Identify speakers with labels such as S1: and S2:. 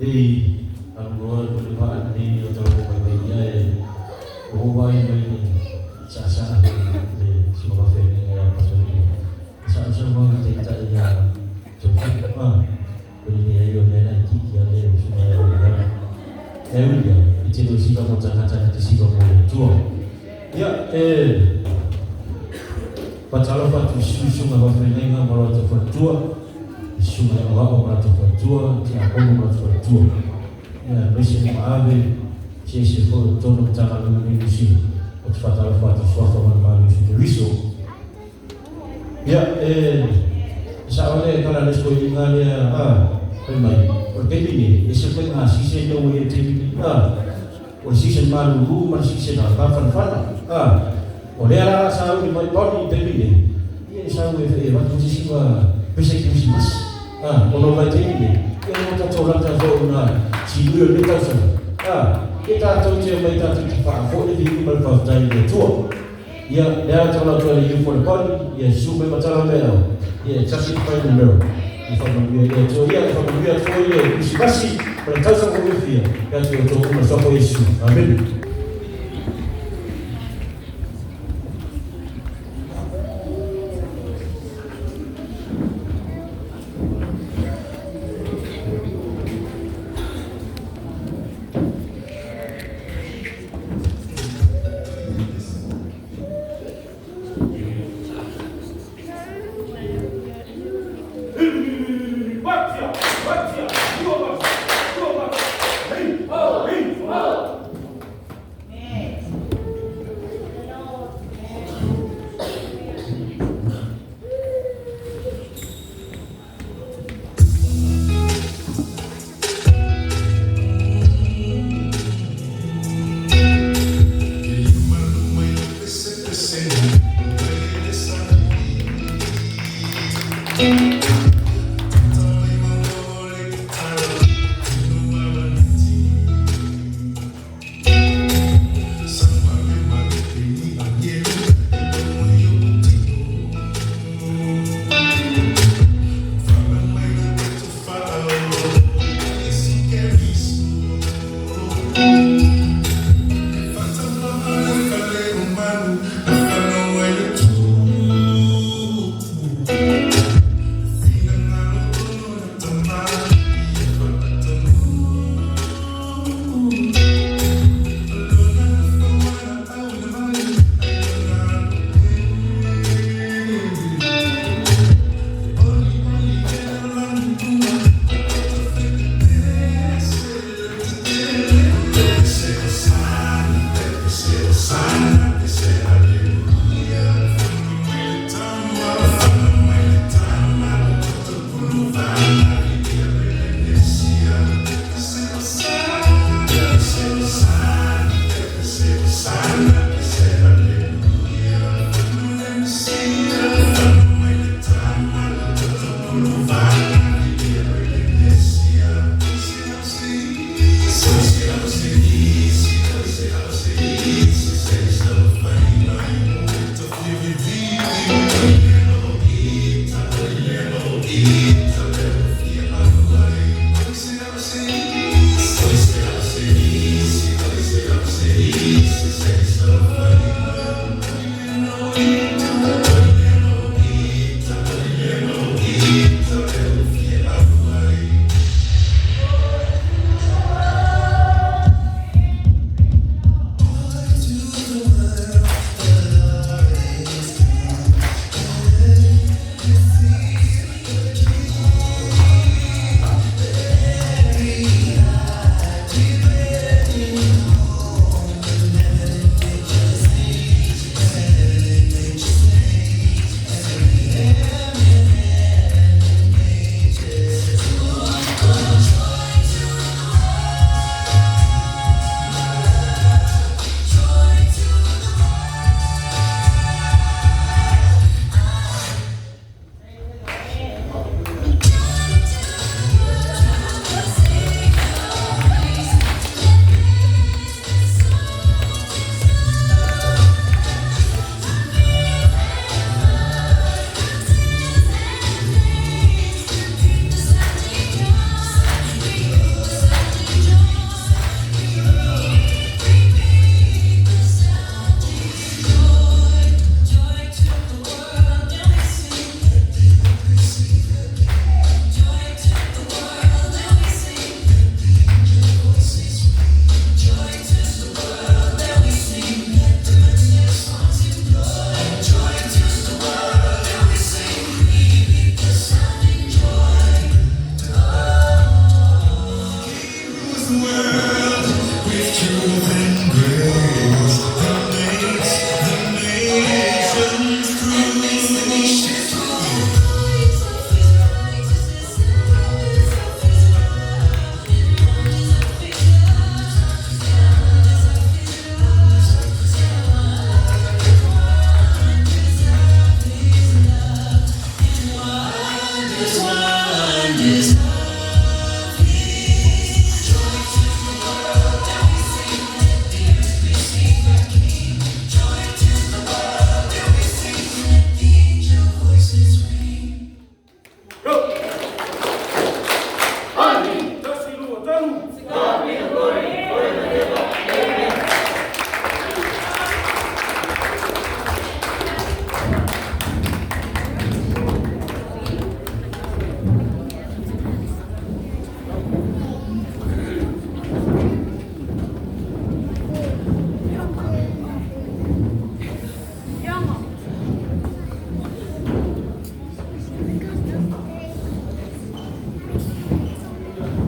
S1: Di ang luar berlipat ni atau berbagai berubah ini sasa di semua film yang pasal ini sasa semua kita yang coba ini ayo nenek kita yang semua yang ya itu sih kamu jangan itu sih kamu jual ya pasal apa tu semua film yang malah terjual Sungai Allah merata berjuang, tiap orang merata berjuang. Ya, mesin maave, sesi for tono tangan Indonesia, fatal suatu malam itu riso. Ya, soalnya kalau ada sekolah ya, pemain, berbeda ni, sesuatu sisi yang orang TV, sisi malu, sisi nak fan, oleh arah sahut di mana TV ni, ini sahut waktu sisi bisa Christmas. Kalau baca ini, yang kita coba na cium kita sana. Kita tahu je mereka tu cepat, boleh dihimbau pasal dia tua. Ya, dia kalau tu dia pun kon, ya sumber macam apa? Ya, cakap pada dia. Informasi dia tu, ya informasi tu ya, masih mereka sama dia. Kan tu tu masuk isu. Amin.